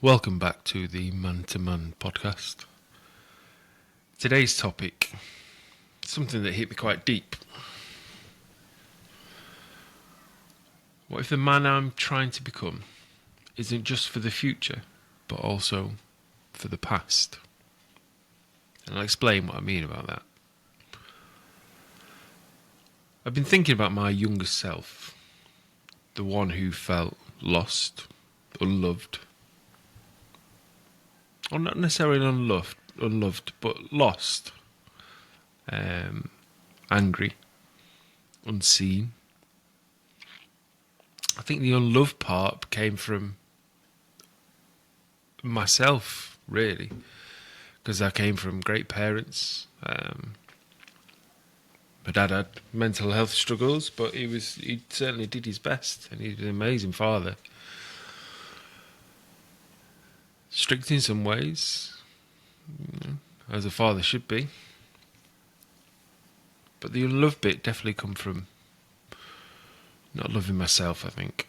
Welcome back to the Man to Man podcast. Today's topic, something that hit me quite deep. What if the man I'm trying to become isn't just for the future, but also for the past? And I'll explain what I mean about that. I've been thinking about my younger self, the one who felt lost, unloved, or not necessarily unloved, but lost, angry, unseen. I think the unloved part came from myself, really, because I came from great parents. My dad had mental health struggles, but he certainly did his best, and he was an amazing father. Strict in some ways, as a father should be. But the unloved bit definitely come from not loving myself, I think.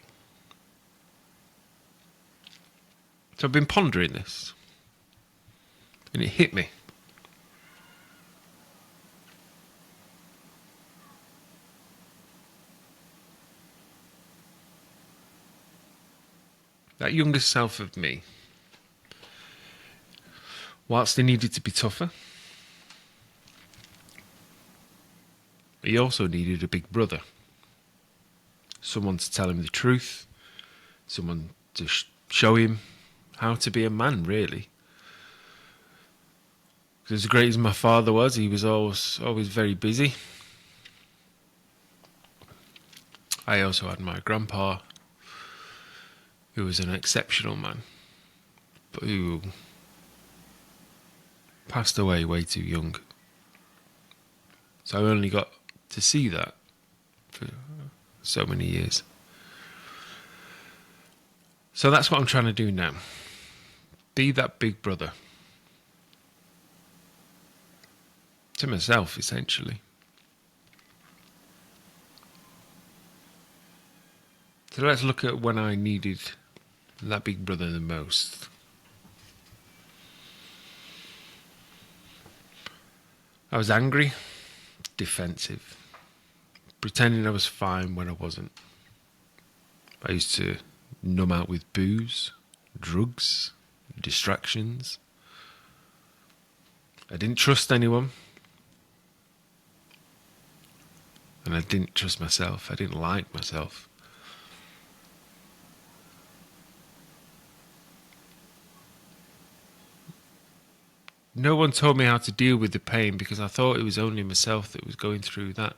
So I've been pondering this, and it hit me. That younger self of me, whilst he needed to be tougher, he also needed a big brother. Someone to tell him the truth, someone to show him how to be a man, really. Because as great as my father was, he was always very busy. I also had my grandpa, who was an exceptional man, but who passed away way too young. So I only got to see that for so many years. So that's what I'm trying to do now. Be that big brother. To myself, essentially. So let's look at when I needed that big brother the most. I was angry, defensive, pretending I was fine when I wasn't. I used to numb out with booze, drugs, distractions. I didn't trust anyone. And I didn't trust myself. I didn't like myself. No one told me how to deal with the pain because I thought it was only myself that was going through that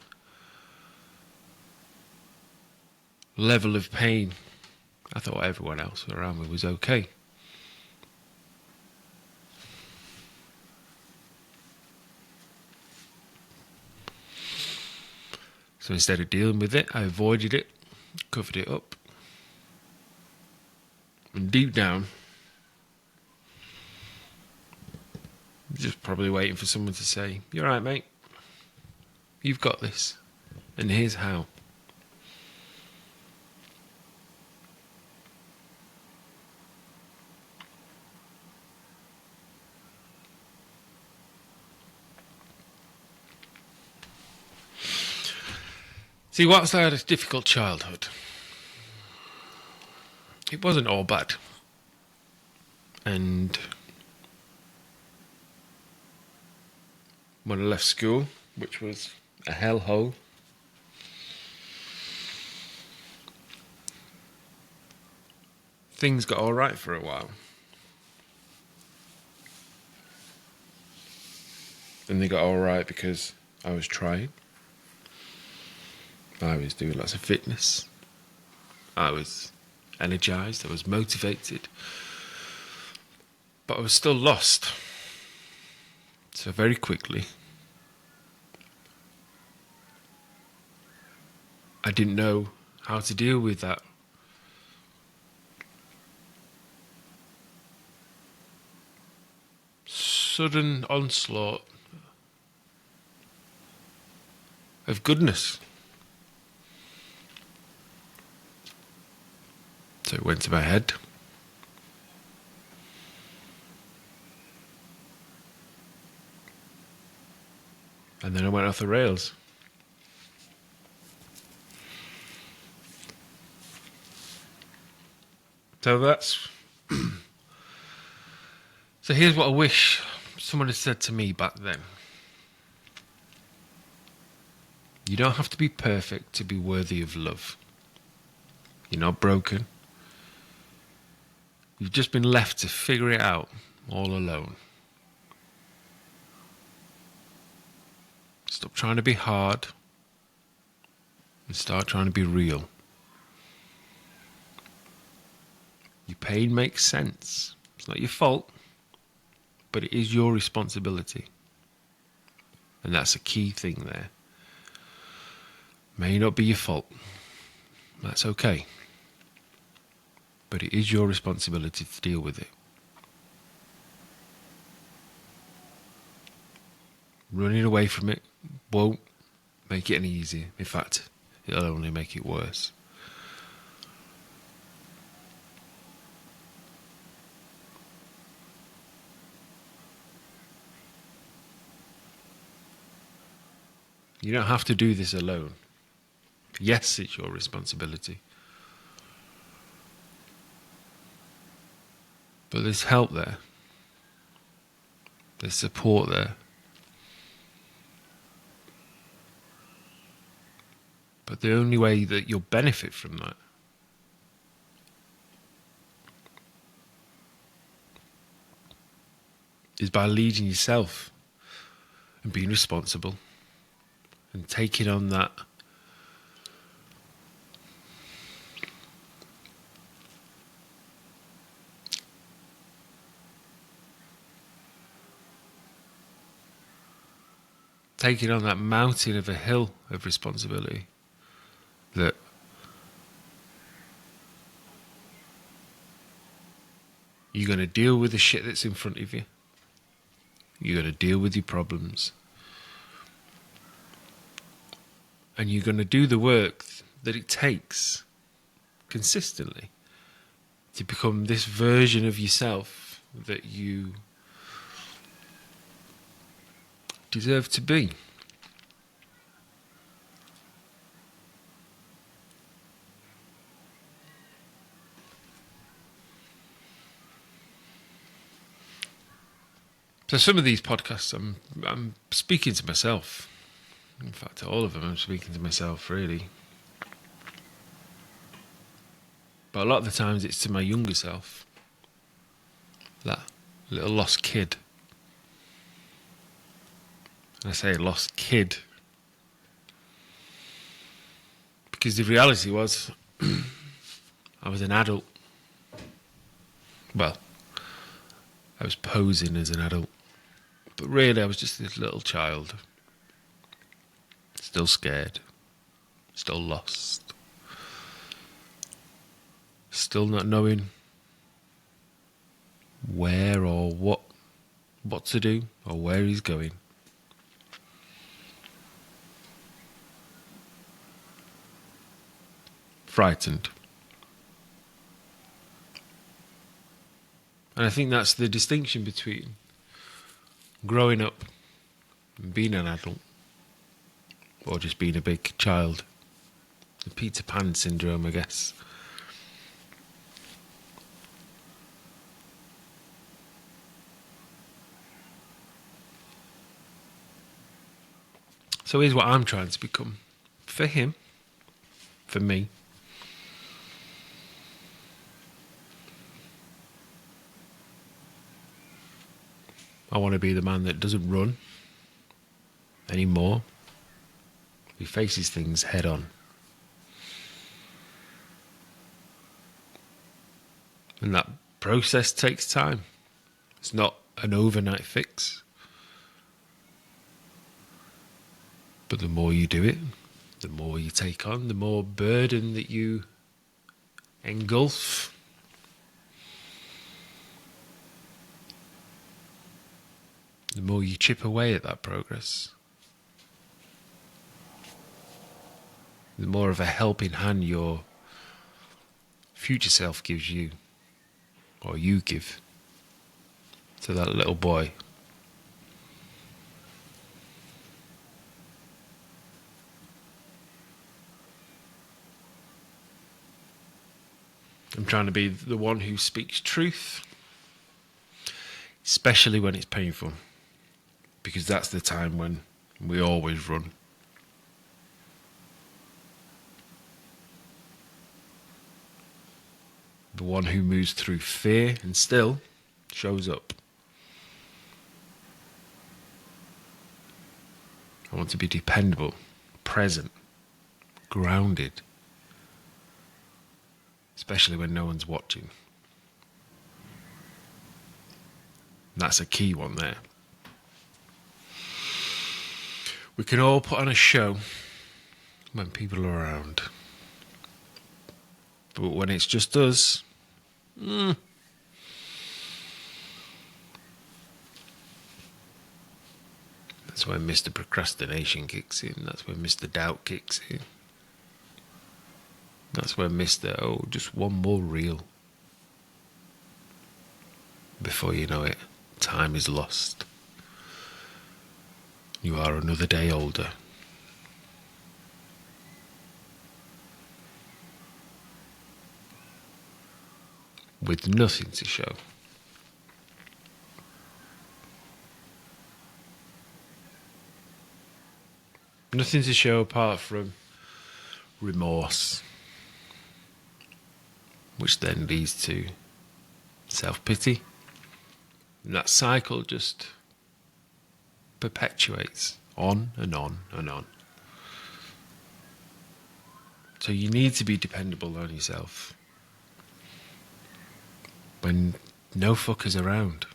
level of pain. I thought everyone else around me was okay. So instead of dealing with it, I avoided it, covered it up. And deep down, just probably waiting for someone to say, "You're right, mate. You've got this. And here's how." See, whilst I had a difficult childhood, it wasn't all bad. And when I left school, which was a hellhole, things got alright for a while. And they got alright because I was trying. I was doing lots of fitness. I was energized. I was motivated. But I was still lost. So very quickly, I didn't know how to deal with that. Sudden onslaught of goodness. So it went to my head. And then I went off the rails. So that's... So here's what I wish someone had said to me back then. You don't have to be perfect to be worthy of love. You're not broken. You've just been left to figure it out all alone. Stop trying to be hard and start trying to be real. Your pain makes sense. It's not your fault, but it is your responsibility. And that's a key thing there. May not be your fault. That's okay. But it is your responsibility to deal with it. Running away from it won't make it any easier. In fact, it'll only make it worse. You don't have to do this alone. Yes, it's your responsibility. But there's help there. There's support there. But the only way that you'll benefit from that is by leading yourself and being responsible and taking on that mountain of a hill of responsibility that you're going to deal with the shit that's in front of you. You're going to deal with your problems. And you're going to do the work that it takes consistently to become this version of yourself that you deserve to be. So some of these podcasts I'm speaking to myself. In fact, all of them I'm speaking to myself, really. But a lot of the times it's to my younger self. That little lost kid. And I say lost kid because the reality was I was an adult. Well, I was posing as an adult. But really I was just this little child. Still scared. Still lost. Still not knowing where or what to do or where he's going. Frightened. And I think that's the distinction between growing up and being an adult or just being a big child. The Peter Pan syndrome, I guess. So here's what I'm trying to become. For him. For me. I want to be the man that doesn't run anymore. He faces things head on. And that process takes time. It's not an overnight fix. But the more you do it, the more you take on, the more burden that you engulf. The more you chip away at that progress, the more of a helping hand your future self gives you, or you give to that little boy. I'm trying to be the one who speaks truth, especially when it's painful, because that's the time when we always run. The one who moves through fear and still shows up. I want to be dependable, present, grounded, especially when no one's watching. That's a key one there. We can all put on a show when people are around. But when it's just us, that's when Mr. Procrastination kicks in. That's when Mr. Doubt kicks in. That's when Mr. Oh, just one more reel. Before you know it, time is lost. You are another day older. With nothing to show. Nothing to show apart from remorse, which then leads to self-pity. And that cycle just perpetuates on and on and on. So you need to be dependable on yourself when no fuckers around.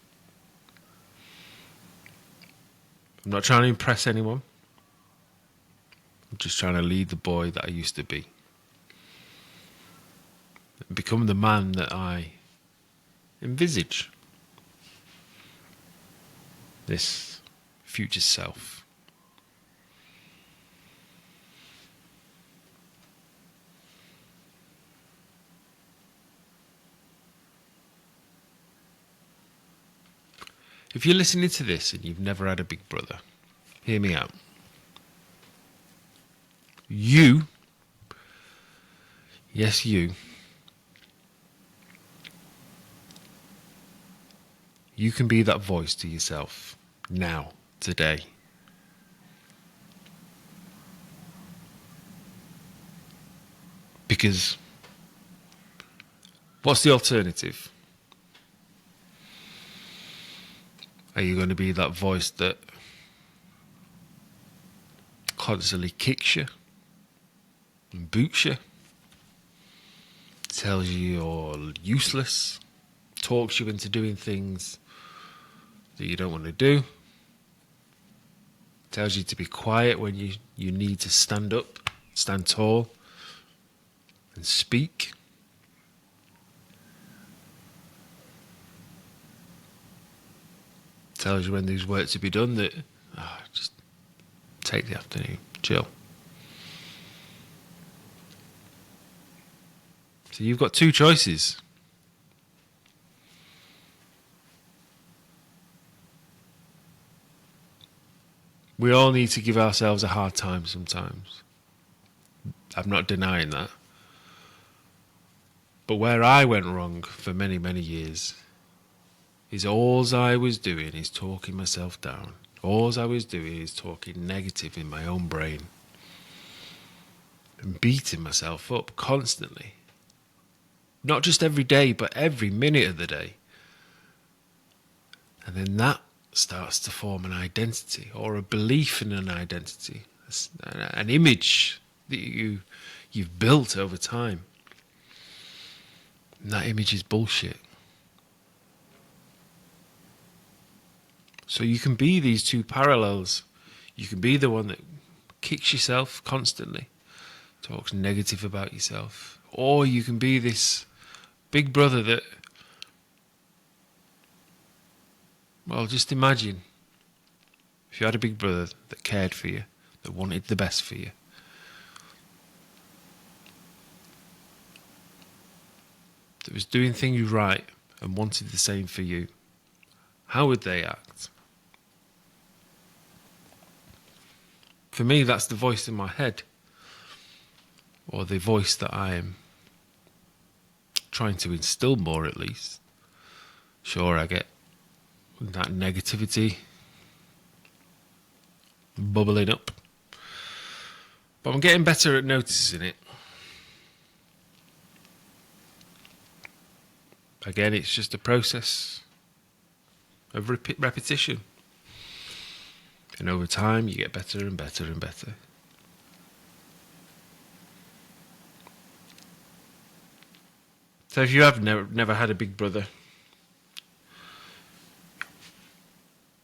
I'm not trying to impress anyone. I'm just trying to lead the boy that I used to be. Become the man that I envisage. This future self. If you're listening to this and you've never had a big brother, hear me out. You, yes you can be that voice to yourself now, today. Because what's the alternative? Are you going to be that voice that constantly kicks you and boots you, tells you you're useless, talks you into doing things that you don't want to do, tells you to be quiet when you need to stand up, stand tall and speak? Tells you when there's work to be done that just take the afternoon, chill. So you've got two choices. We all need to give ourselves a hard time sometimes. I'm not denying that. But where I went wrong for many, many years is all I was doing is talking myself down. All I was doing is talking negative in my own brain. And beating myself up constantly. Not just every day, but every minute of the day. And then that starts to form an identity or a belief in an identity. An image that you've built over time. And that image is bullshit. So you can be these two parallels. You can be the one that kicks yourself constantly, talks negative about yourself. Or you can be this big brother that, well, just imagine if you had a big brother that cared for you, that wanted the best for you. That was doing things right and wanted the same for you. How would they act? For me, that's the voice in my head, or the voice that I am trying to instill more at least. Sure, I get that negativity bubbling up, but I'm getting better at noticing it. Again, it's just a process of repetition. And over time, you get better and better and better. So if you have never had a big brother,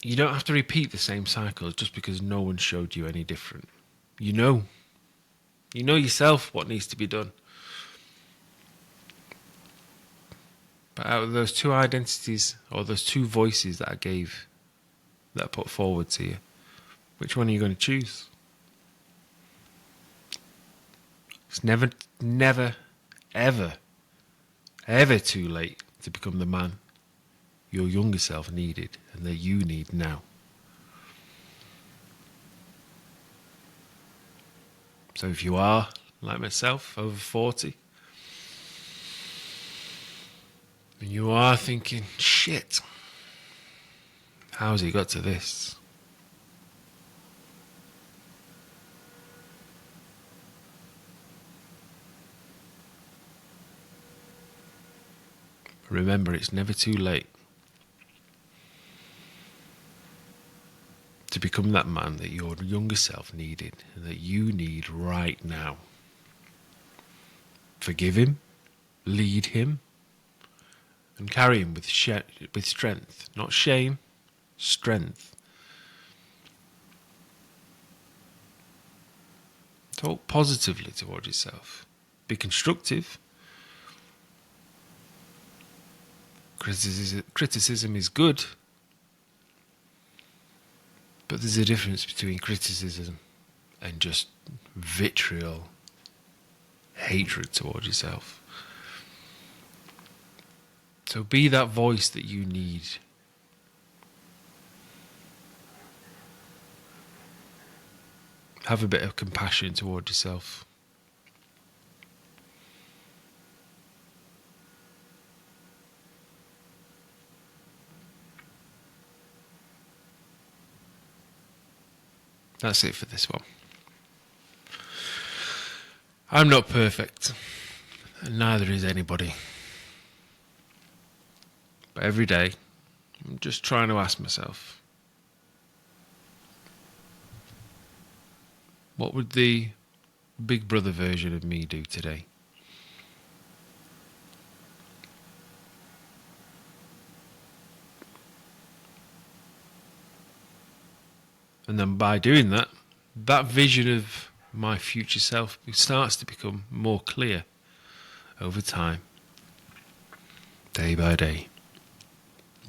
you don't have to repeat the same cycle just because no one showed you any different. You know yourself what needs to be done. But out of those two identities, or those two voices that I put forward to you, which one are you going to choose? It's never, ever too late to become the man your younger self needed and that you need now. So if you are, like myself, over 40, and you are thinking, shit, how's he got to this? Remember, it's never too late to become that man that your younger self needed and that you need right now. Forgive him, lead him, and carry him with strength, not shame, strength. Talk positively towards yourself. Be constructive. Criticism is good, but there's a difference between criticism and just vitriol, hatred towards yourself. So be that voice that you need. Have a bit of compassion towards yourself. That's it for this one. I'm not perfect, and neither is anybody. But every day, I'm just trying to ask myself, what would the big brother version of me do today? And then by doing that, that vision of my future self starts to become more clear over time, day by day,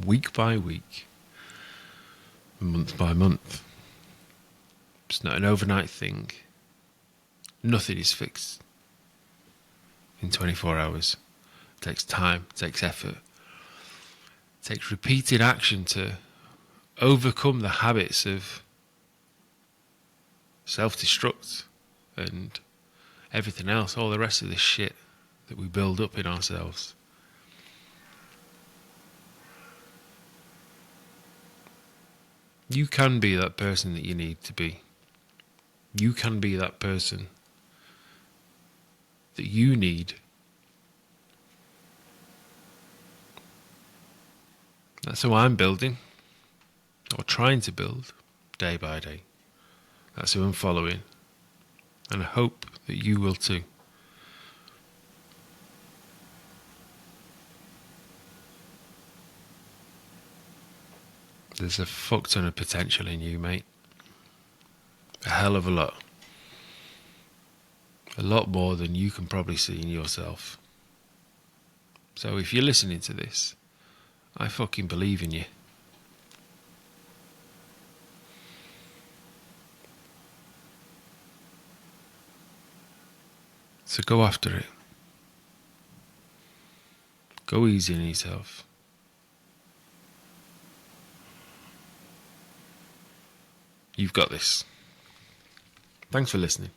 week by week, month by month. It's not an overnight thing. Nothing is fixed in 24 hours. It takes time, it takes effort, it takes repeated action to overcome the habits of self-destruct and everything else, all the rest of this shit that we build up in ourselves. You can be that person that you need to be. You can be that person that you need. That's who I'm building, or trying to build, day by day. That's who I'm following, and I hope that you will too. There's a fuck ton of potential in you, mate. A hell of a lot. A lot more than you can probably see in yourself. So if you're listening to this, I fucking believe in you. So go after it. Go easy on yourself. You've got this. Thanks for listening.